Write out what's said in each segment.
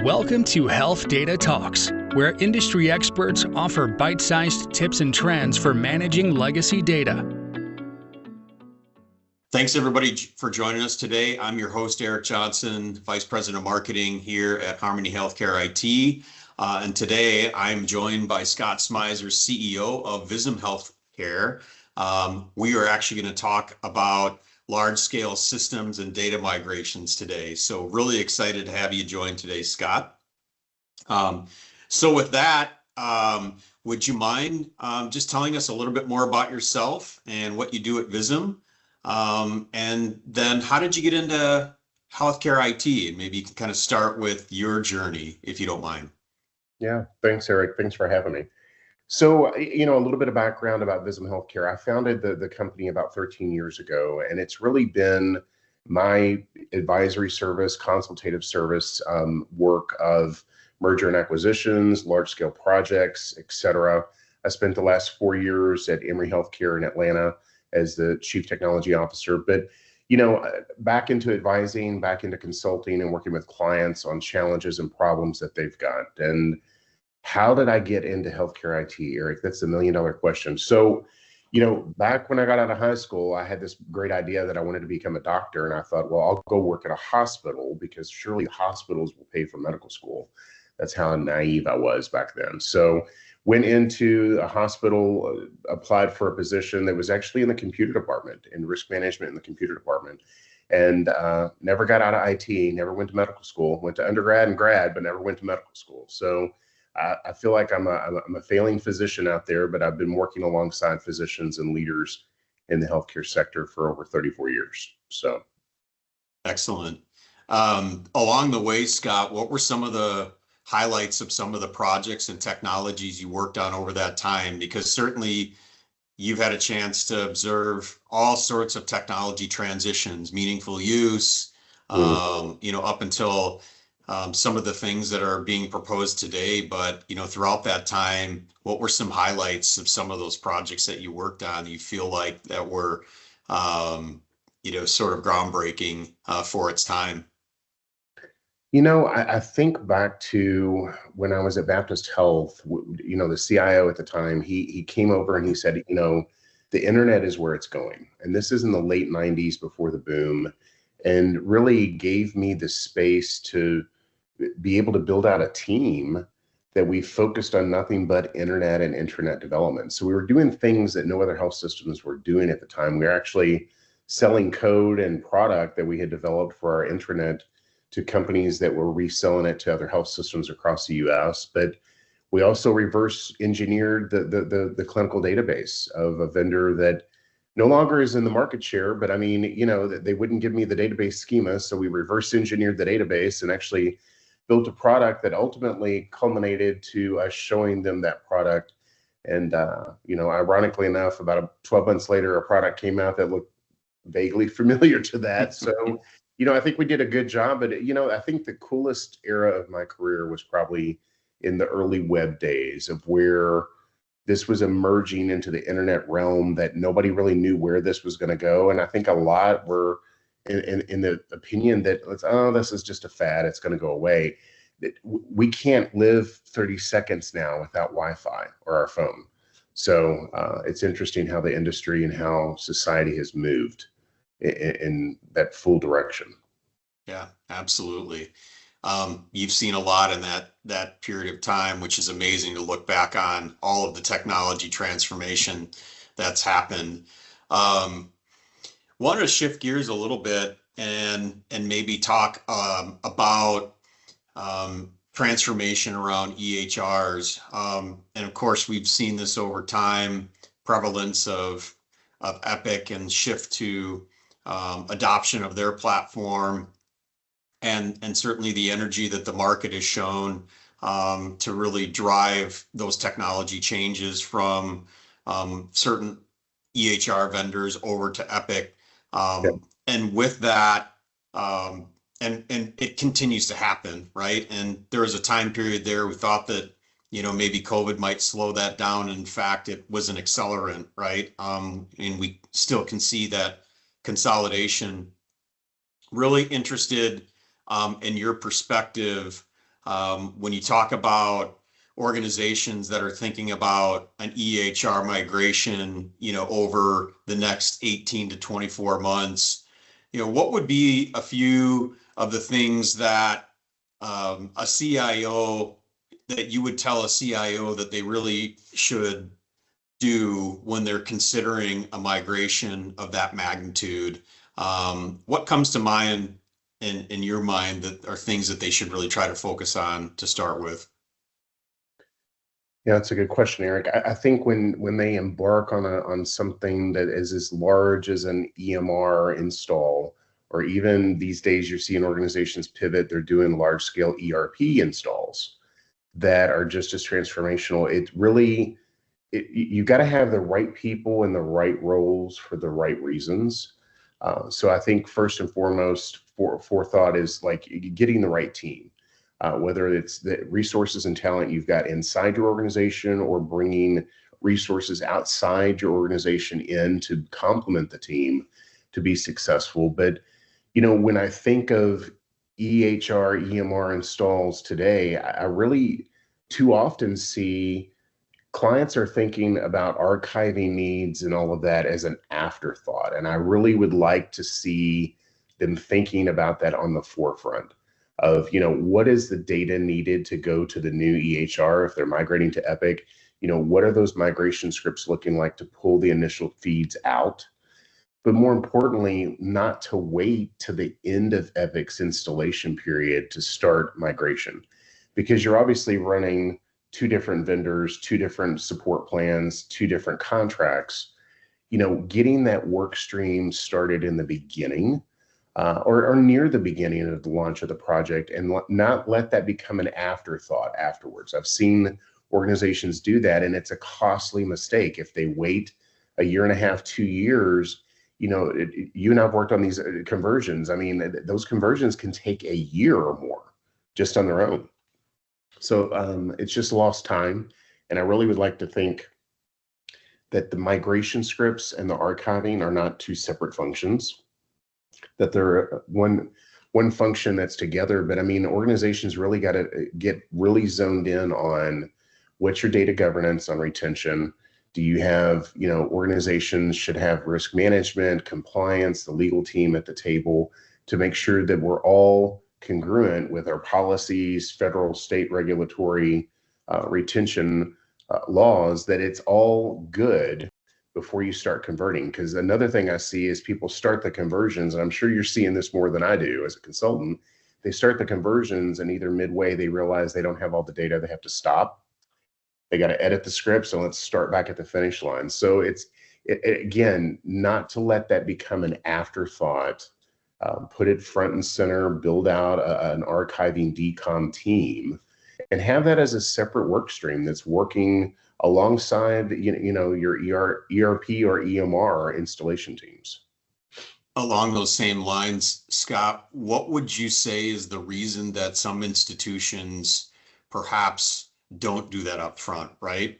Welcome to Health Data Talks, where industry experts offer bite-sized tips and trends for managing legacy data. Thanks everybody for joining us today. I'm your host, Erik Johnson, Vice President of Marketing here at Harmony Healthcare IT. And today I'm joined by Scott Smiser, CEO of Vism Healthcare. We are actually going to talk about large-scale systems and data migrations today. So really excited to have you join today, Scott. So with that, would you mind just telling us a little bit more about yourself and what you do at Vism? And then how did you get into healthcare IT? And maybe you can kind of start with your journey, if you don't mind. Yeah, thanks, Erik. Thanks for having me. So, a little bit of background about Vism Healthcare. I founded the company about 13 years ago, and it's really been my advisory service, consultative service, work of merger and acquisitions, large-scale projects, et cetera. I spent the last 4 years at Emory Healthcare in Atlanta as the Chief Technology Officer. But, back into advising, back into consulting and working with clients on challenges and problems that they've got. And how did I get into healthcare IT, Erik? That's the million-dollar question. So, back when I got out of high school, I had this great idea that I wanted to become a doctor. And I thought, well, I'll go work at a hospital because surely hospitals will pay for medical school. That's how naive I was back then. So went into a hospital, applied for a position that was actually in the computer department, in risk management in the computer department. And never got out of IT, never went to medical school, went to undergrad and grad, but never went to medical school. So I feel like I'm a failing physician out there, but I've been working alongside physicians and leaders in the healthcare sector for over 34 years. So. Excellent. Along the way, Scott, what were some of the highlights of some of the projects and technologies you worked on over that time? Because certainly you've had a chance to observe all sorts of technology transitions, meaningful use, up until some of the things that are being proposed today. But, throughout that time, what were some highlights of some of those projects that you worked on you feel like that were, sort of groundbreaking for its time? I think back to when I was at Baptist Health, the CIO at the time, he came over and he said, the internet is where it's going. And this is in the late 90s before the boom, and really gave me the space to be able to build out a team that we focused on nothing but internet and intranet development. So we were doing things that no other health systems were doing at the time. We were actually selling code and product that we had developed for our intranet to companies that were reselling it to other health systems across the US. But we also reverse engineered the clinical database of a vendor that no longer is in the market share, but they wouldn't give me the database schema. So we reverse engineered the database and actually built a product that ultimately culminated to us showing them that product. And, ironically enough, about 12 months later, a product came out that looked vaguely familiar to that. So, I think we did a good job, but, I think the coolest era of my career was probably in the early web days of where this was emerging into the internet realm that nobody really knew where this was going to go. And I think a lot were in the opinion that this is just a fad, it's going to go away. We can't live 30 seconds now without Wi-Fi or our phone. So it's interesting how the industry and how society has moved in that full direction. Yeah, absolutely. You've seen a lot in that period of time, which is amazing to look back on all of the technology transformation that's happened. Wanted to shift gears a little bit and maybe talk about transformation around EHRs. And of course, we've seen this over time, prevalence of Epic and shift to adoption of their platform, and certainly the energy that the market has shown to really drive those technology changes from certain EHR vendors over to Epic. And with that, and it continues to happen, right? And there was a time period there we thought that, maybe COVID might slow that down. In fact, it was an accelerant, right? And we still can see that consolidation. Really interested in your perspective When you talk about organizations that are thinking about an EHR migration, over the next 18 to 24 months, what would be a few of the things that a CIO that you would tell a CIO that they really should do when they're considering a migration of that magnitude? What comes to mind in your mind that are things that they should really try to focus on to start with? Yeah, that's a good question, Eric. I think when they embark on something that is as large as an EMR install, or even these days you're seeing organizations pivot, they're doing large scale ERP installs that are just as transformational. You got to have the right people in the right roles for the right reasons. So I think first and foremost, forethought is like getting the right team, whether it's the resources and talent you've got inside your organization or bringing resources outside your organization in to complement the team to be successful. But, when I think of EHR, EMR installs today, I really too often see clients are thinking about archiving needs and all of that as an afterthought. And I really would like to see them thinking about that on the forefront of, what is the data needed to go to the new EHR if they're migrating to Epic? What are those migration scripts looking like to pull the initial feeds out? But more importantly, not to wait to the end of Epic's installation period to start migration, because you're obviously running two different vendors, two different support plans, two different contracts. Getting that work stream started in the beginning, or near the beginning of the launch of the project, and not let that become an afterthought afterwards. I've seen organizations do that, and it's a costly mistake if they wait a year and a half, 2 years. You and I've worked on these conversions. I mean, those conversions can take a year or more just on their own. So it's just lost time. And I really would like to think that the migration scripts and the archiving are not two separate functions, that they're one function that's together. But I mean, organizations really got to get really zoned in on what's your data governance on retention. Do you have, organizations should have risk management, compliance, the legal team at the table to make sure that we're all congruent with our policies, federal, state regulatory retention laws, that it's all good before you start converting. Because another thing I see is people start the conversions, and I'm sure you're seeing this more than I do as a consultant. They start the conversions, and either midway they realize they don't have all the data, they have to stop. They got to edit the script, so let's start back at the finish line. So again, not to let that become an afterthought. Put it front and center, build out an archiving decom team, and have that as a separate work stream that's working alongside your ERP or EMR installation teams. Along those same lines, Scott, what would you say is the reason that some institutions perhaps don't do that up front, right?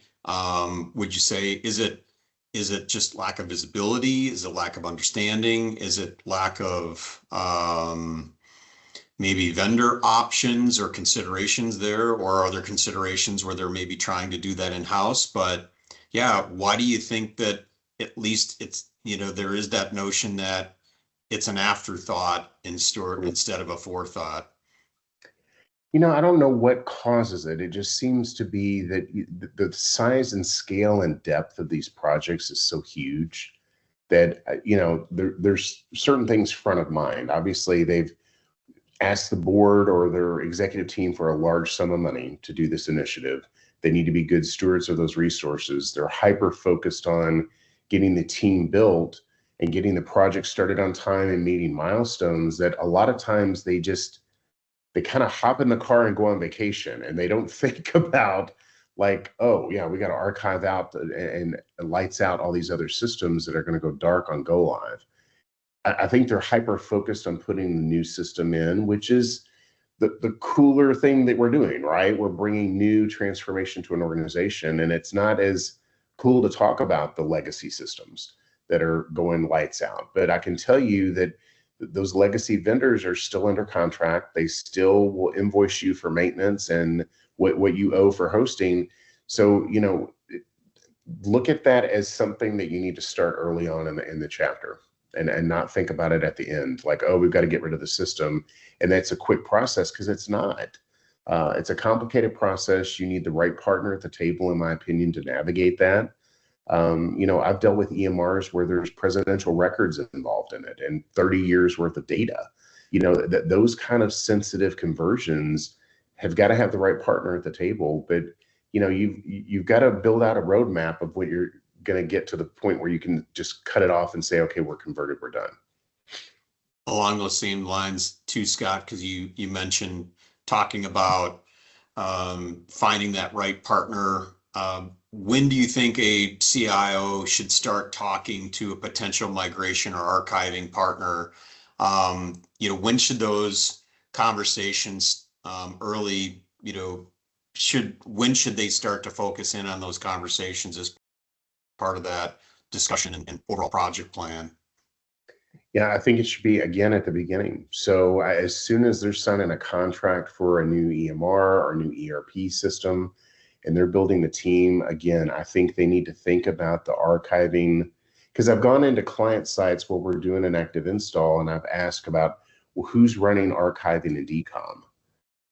Would you say, is it just lack of visibility? Is it lack of understanding? Is it lack of maybe vendor options or considerations there? Or are there considerations where they're maybe trying to do that in-house? But yeah, why do you think that at least it's, there is that notion that it's an afterthought instead of a forethought? I don't know what causes it. It just seems to be that the size and scale and depth of these projects is so huge that, there's certain things front of mind. Obviously, they've asked the board or their executive team for a large sum of money to do this initiative. They need to be good stewards of those resources. They're hyper focused on getting the team built and getting the project started on time and meeting milestones that a lot of times they kind of hop in the car and go on vacation, and they don't think about like, oh yeah, we got to archive out and lights out all these other systems that are going to go dark on go live. I think they're hyper focused on putting the new system in, which is the cooler thing that we're doing, right? We're bringing new transformation to an organization, and it's not as cool to talk about the legacy systems that are going lights out. But I can tell you that those legacy vendors are still under contract. They still will invoice you for maintenance and what you owe for hosting. So, look at that as something that you need to start early on in the chapter, and not think about it at the end, like, oh, we've got to get rid of the system. And that's a quick process, because it's not. It's a complicated process. You need the right partner at the table, in my opinion, to navigate that. I've dealt with EMRs where there's presidential records involved in it and 30 years worth of data. Those kind of sensitive conversions have got to have the right partner at the table. But you've got to build out a roadmap of what you're going to get to the point where you can just cut it off and say, okay, we're converted, we're done. Along those same lines too, Scott, because you mentioned talking about finding that right partner. When do you think a CIO should start talking to a potential migration or archiving partner? When should those conversations early, when should they start to focus in on those conversations as part of that discussion and overall project plan? Yeah, I think it should be, again, at the beginning. So as soon as they're signing a contract for a new EMR or new ERP system, and they're building the team, again, I think they need to think about the archiving, because I've gone into client sites where we're doing an active install, and I've asked about, well, who's running archiving and decom?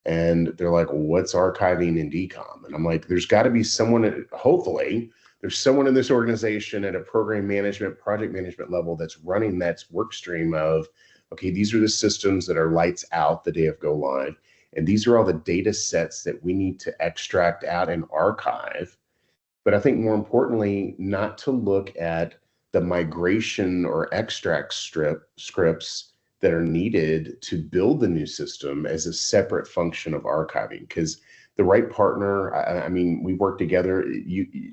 And they're like, well, what's archiving and decom? And I'm like, there's got to be someone, hopefully, there's someone in this organization at a program management, project management level that's running that work stream of, okay, these are the systems that are lights out the day of go live. And these are all the data sets that we need to extract out and archive. But I think more importantly, not to look at the migration or extract scripts that are needed to build the new system as a separate function of archiving. Because the right partner, I mean, we work together.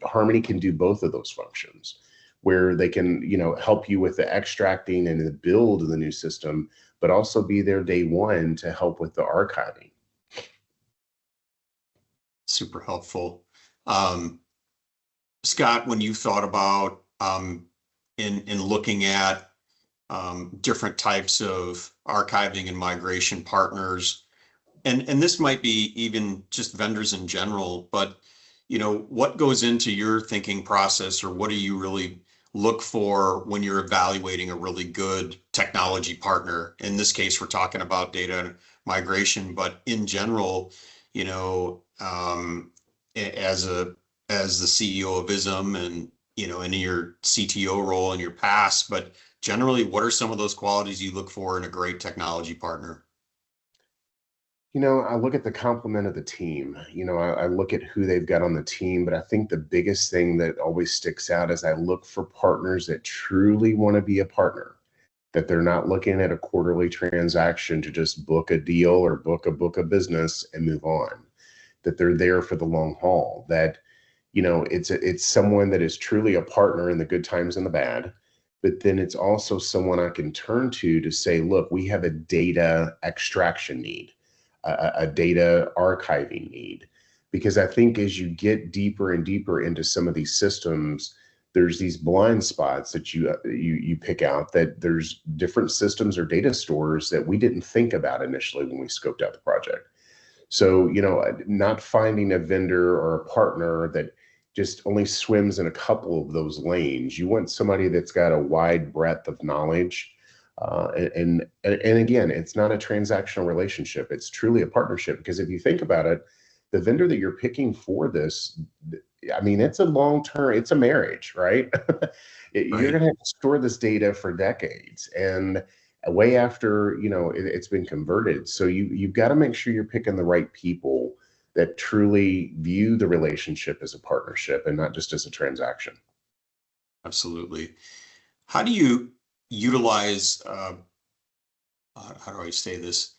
Harmony can do both of those functions, where they can, help you with the extracting and the build of the new system, but also be there day one to help with the archiving. Super helpful. Scott, when you thought about in looking at different types of archiving and migration partners, and this might be even just vendors in general, but what goes into your thinking process, or what do you really look for when you're evaluating a really good technology partner? In this case, we're talking about data migration, but in general, as the CEO of ISM and in your CTO role in your past, but generally, what are some of those qualities you look for in a great technology partner? I look at the complement of the team. I look at who they've got on the team, but I think the biggest thing that always sticks out is I look for partners that truly want to be a partner, that they're not looking at a quarterly transaction to just book a deal or book a book of business and move on, that they're there for the long haul, that, it's someone that is truly a partner in the good times and the bad, but then it's also someone I can turn to say, look, we have a data extraction need, a data archiving need. Because I think as you get deeper and deeper into some of these systems, there's these blind spots that you pick out, that there's different systems or data stores that we didn't think about initially when we scoped out the project. So, not finding a vendor or a partner that just only swims in a couple of those lanes. You want somebody that's got a wide breadth of knowledge. And again, it's not a transactional relationship. It's truly a partnership, because if you think about it, the vendor that you're picking for this, I mean, it's a long-term, it's a marriage, right? You're going to have to store this data for decades, and way after, it's been converted. So you've got to make sure you're picking the right people that truly view the relationship as a partnership and not just as a transaction. Absolutely. How do you utilize, how do I say this?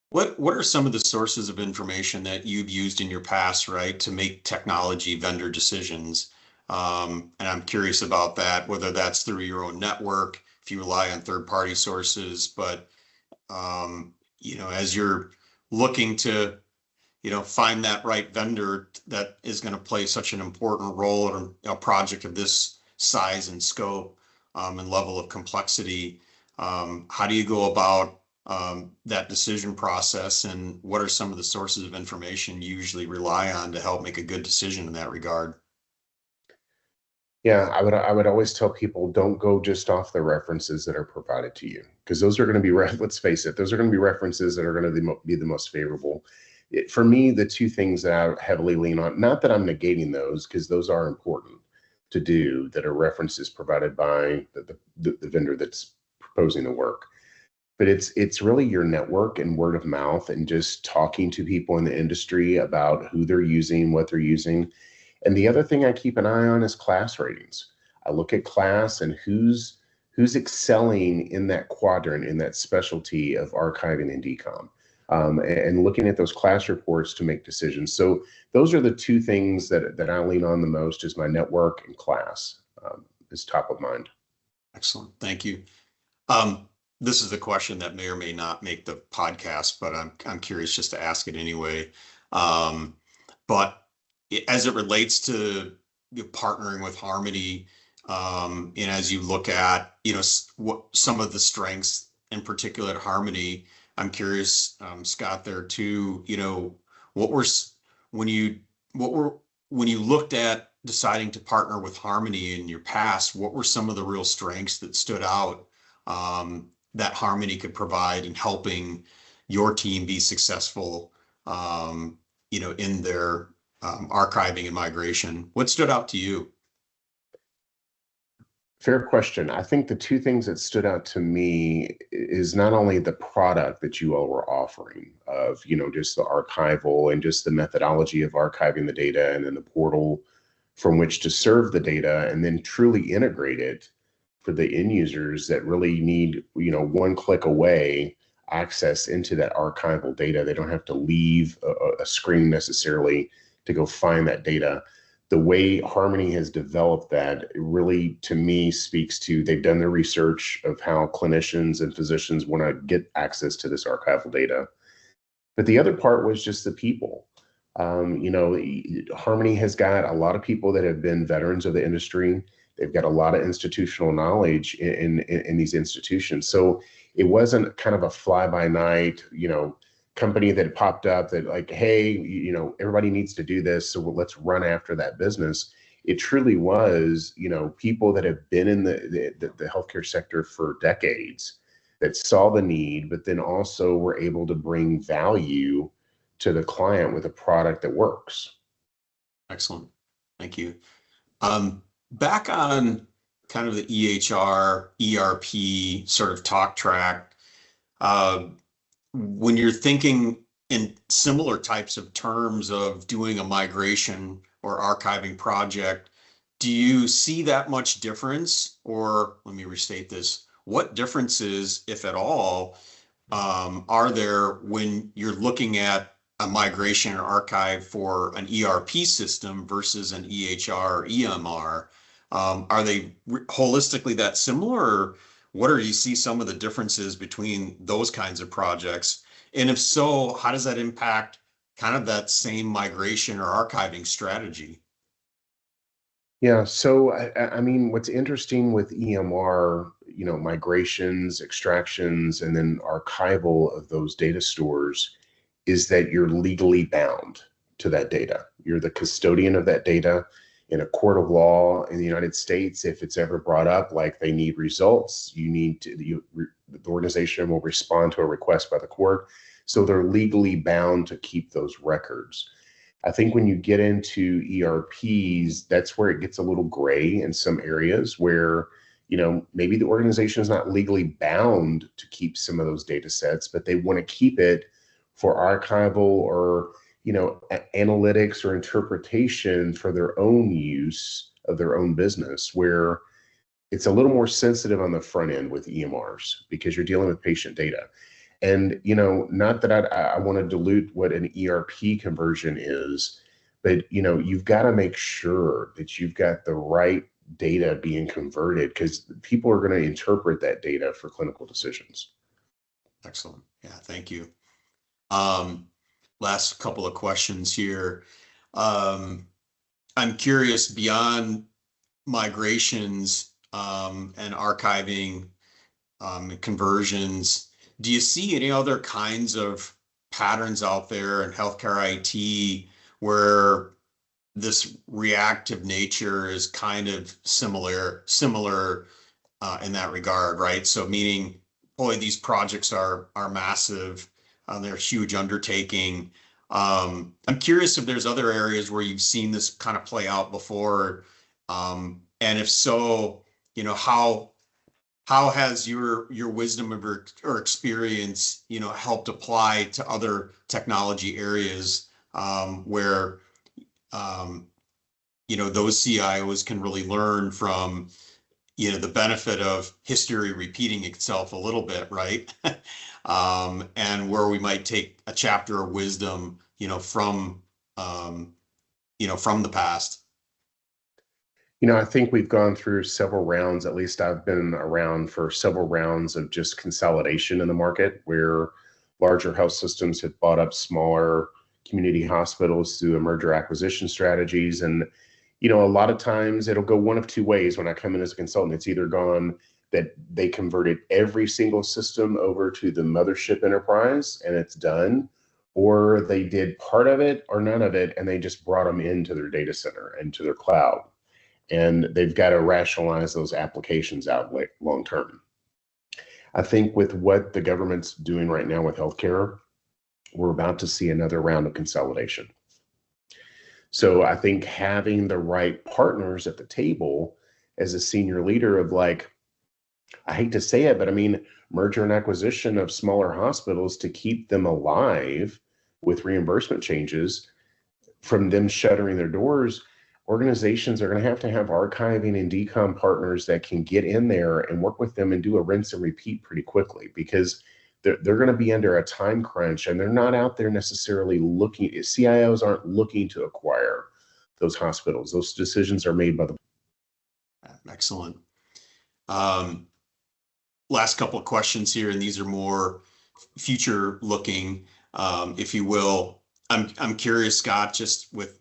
What are some of the sources of information that you've used in your past, right, to make technology vendor decisions? And I'm curious about that, whether that's through your own network, if you rely on third-party sources, but as you're looking to find that right vendor that is going to play such an important role in a project of this size and scope and level of complexity, How do you go about that decision process, and what are some of the sources of information you usually rely on to help make a good decision in that regard? Yeah, I would always tell people, don't go just off the references that are provided to you, because those are going to be let's face it, those are going to be references that are going to be the most favorable. For me, the two things that I heavily lean on, not that I'm negating those, because those are important to do, that are references provided by the vendor that's proposing the work. But it's really your network and word of mouth, and just talking to people in the industry about who they're using, what they're using. And the other thing I keep an eye on is class ratings. I look at class and who's excelling in that quadrant, in that specialty of archiving and decom, and looking at those class reports to make decisions. So those are the two things that I lean on the most, is my network and class, is top of mind. Excellent. Thank you. This is a question that may or may not make the podcast, but I'm curious just to ask it anyway. But as it relates to partnering with Harmony, and as you look at what some of the strengths in particular at Harmony, I'm curious, Scott, there too. What were when you what were when you looked at deciding to partner with Harmony in your past? What were some of the real strengths that stood out, that Harmony could provide in helping your team be successful, in their archiving and migration? What stood out to you? Fair question. I think the two things that stood out to me is not only the product that you all were offering of, just the archival and just the methodology of archiving the data, and then the portal from which to serve the data, and then truly integrate it for the end users that really need, one click away access into that archival data. They don't have to leave a screen necessarily to go find that data. The way Harmony has developed that, it really, to me, speaks to, they've done the research of how clinicians and physicians want to get access to this archival data. But the other part was just the people. Harmony has got a lot of people that have been veterans of the industry. They've got a lot of institutional knowledge in these institutions. So it wasn't kind of a fly-by-night, company that popped up that like, hey, everybody needs to do this, so let's run after that business. It truly was, people that have been in the healthcare sector for decades, that saw the need, but then also were able to bring value to the client with a product that works. Excellent. Thank you. Back on kind of the EHR, ERP sort of talk track, when you're thinking in similar types of terms of doing a migration or archiving project, do you see that much difference? Or let me restate this, what differences, if at all, are there when you're looking at a migration or archive for an ERP system versus an EHR or EMR? Are they holistically that similar, or what do you see some of the differences between those kinds of projects? And if so, how does that impact kind of that same migration or archiving strategy? Yeah, so I mean, what's interesting with EMR, migrations, extractions, and then archival of those data stores, is that you're legally bound to that data. You're the custodian of that data. In a court of law in the United States, if it's ever brought up, like they need results, the organization will respond to a request by the court. So they're legally bound to keep those records. I think when you get into ERPs, that's where it gets a little gray in some areas where, maybe the organization is not legally bound to keep some of those data sets, but they want to keep it for archival or analytics or interpretation for their own use of their own business, where it's a little more sensitive on the front end with EMRs because you're dealing with patient data. And, not that I want to dilute what an ERP conversion is, but, you've got to make sure that you've got the right data being converted, because people are going to interpret that data for clinical decisions. Excellent. Yeah, thank you. Last couple of questions here. I'm curious, beyond migrations and archiving, conversions. Do you see any other kinds of patterns out there in healthcare IT where this reactive nature is kind of similar in that regard, right? So meaning, boy, these projects are massive. They're a huge undertaking. I'm curious if there's other areas where you've seen this kind of play out before, and if so, how has your wisdom or experience, helped apply to other technology areas where those CIOs can really learn from the benefit of history repeating itself a little bit, right? And where we might take a chapter of wisdom, from the past. I think we've gone through several rounds, at least I've been around for several rounds of just consolidation in the market where larger health systems have bought up smaller community hospitals through merger acquisition strategies. And, a lot of times it'll go one of two ways when I come in as a consultant. It's either gone that they converted every single system over to the mothership enterprise and it's done, or they did part of it or none of it and they just brought them into their data center and to their cloud. And they've got to rationalize those applications out long term. I think with what the government's doing right now with healthcare, we're about to see another round of consolidation. So I think having the right partners at the table as a senior leader of I hate to say it, but I mean, merger and acquisition of smaller hospitals to keep them alive with reimbursement changes from them shuttering their doors. Organizations are going to have archiving and decom partners that can get in there and work with them and do a rinse and repeat pretty quickly, because they're going to be under a time crunch and they're not out there necessarily looking. CIOs aren't looking to acquire those hospitals. Those decisions are made by the. Excellent. Last couple of questions here, and these are more future looking, if you will. I'm curious, Scott, just with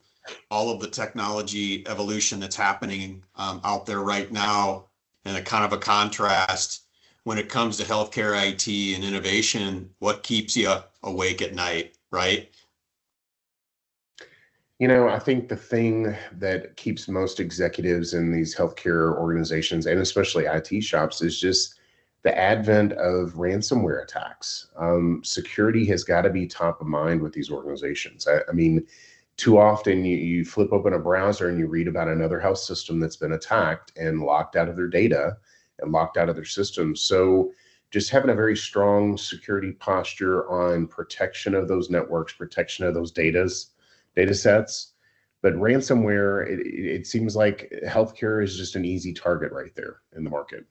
all of the technology evolution that's happening out there right now, and a kind of a contrast when it comes to healthcare IT and innovation, what keeps you awake at night, right? I think the thing that keeps most executives in these healthcare organizations, and especially IT shops, is just the advent of ransomware attacks. Security has got to be top of mind with these organizations. I mean, too often you flip open a browser and you read about another health system that's been attacked and locked out of their data and locked out of their systems. So just having a very strong security posture on protection of those networks, protection of those data sets. But ransomware, it seems like healthcare is just an easy target right there in the market.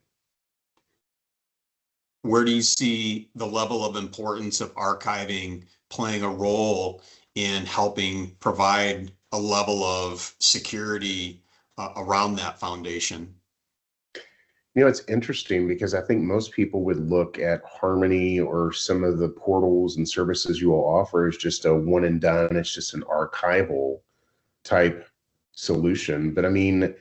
Where do you see the level of importance of archiving playing a role in helping provide a level of security around that foundation? It's interesting because I think most people would look at Harmony or some of the portals and services you all offer as just a one and done. It's just an archival type solution. But I mean,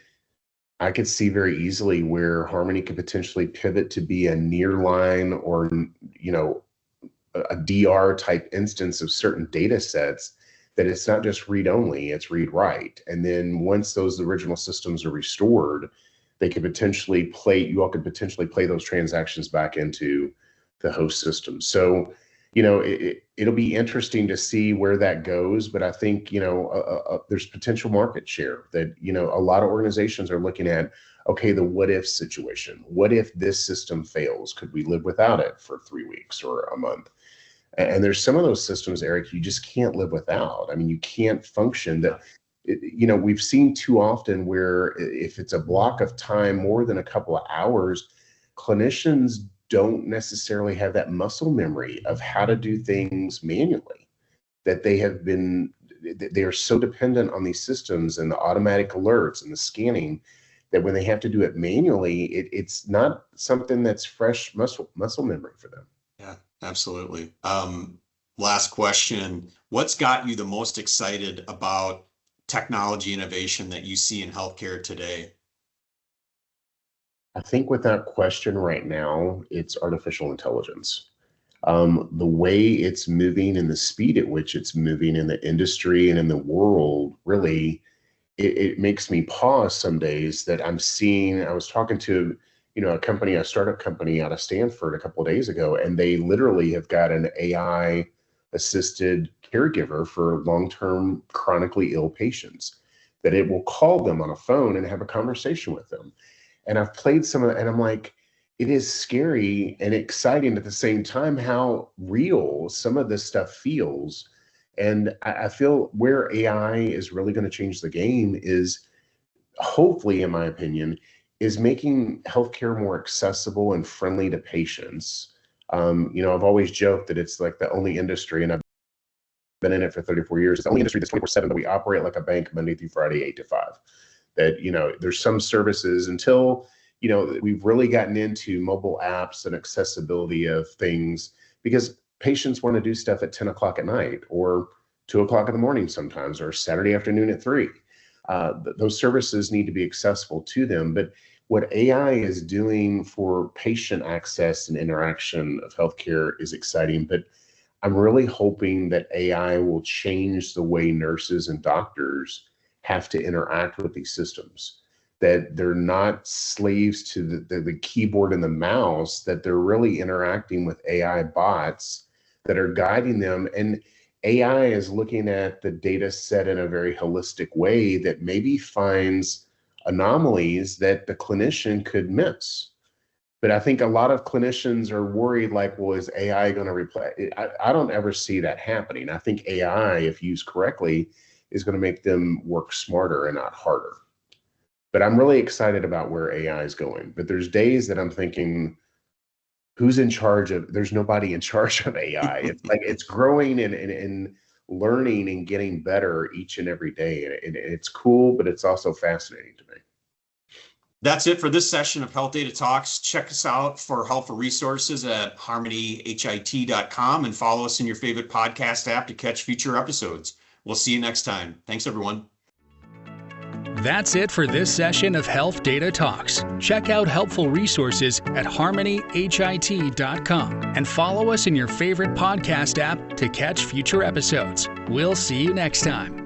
I could see very easily where Harmony could potentially pivot to be a nearline or, a DR type instance of certain data sets, that it's not just read only, it's read write. And then once those original systems are restored, they could potentially you all could potentially play those transactions back into the host system. So, it'll be interesting to see where that goes. But I think, there's potential market share that, a lot of organizations are looking at, okay, the what if situation. What if this system fails? Could we live without it for 3 weeks or a month? And there's some of those systems, Erik, you just can't live without. I mean, you can't function that. We've seen too often where if it's a block of time more than a couple of hours, clinicians don't necessarily have that muscle memory of how to do things manually, that they are so dependent on these systems and the automatic alerts and the scanning that when they have to do it manually, it's not something that's fresh muscle memory for them. Yeah, absolutely. Last question. What's got you the most excited about technology innovation that you see in healthcare today? I think without question right now, it's artificial intelligence. The way it's moving and the speed at which it's moving in the industry and in the world, really, it makes me pause some days that I'm seeing. I was talking to, a startup company out of Stanford a couple of days ago, and they literally have got an AI assisted caregiver for long-term chronically ill patients that it will call them on a phone and have a conversation with them. And I've played some of it, and I'm like, it is scary and exciting at the same time how real some of this stuff feels. And I feel where AI is really going to change the game is, hopefully, in my opinion, is making healthcare more accessible and friendly to patients. I've always joked that it's like the only industry, and I've been in it for 34 years, it's the only industry that's 24/7 that we operate like a bank Monday through Friday, 8 to 5. That, there's some services until, we've really gotten into mobile apps and accessibility of things, because patients want to do stuff at 10 o'clock at night or 2 o'clock in the morning sometimes, or Saturday afternoon at 3. Those services need to be accessible to them. But what AI is doing for patient access and interaction of healthcare is exciting. But I'm really hoping that AI will change the way nurses and doctors have to interact with these systems, that they're not slaves to the keyboard and the mouse, that they're really interacting with AI bots that are guiding them. And AI is looking at the data set in a very holistic way that maybe finds anomalies that the clinician could miss. But I think a lot of clinicians are worried, like, well, is AI going to replace? I don't ever see that happening. I think AI, if used correctly, is going to make them work smarter and not harder. But I'm really excited about where AI is going. But there's days that I'm thinking, who's in charge of? There's nobody in charge of AI. It's like it's growing and learning and getting better each and every day. And it's cool, but it's also fascinating to me. That's it for this session of Health Data Talks. Check us out for helpful resources at harmonyhit.com and follow us in your favorite podcast app to catch future episodes. We'll see you next time. Thanks, everyone. That's it for this session of Health Data Talks. Check out helpful resources at harmonyhit.com and follow us in your favorite podcast app to catch future episodes. We'll see you next time.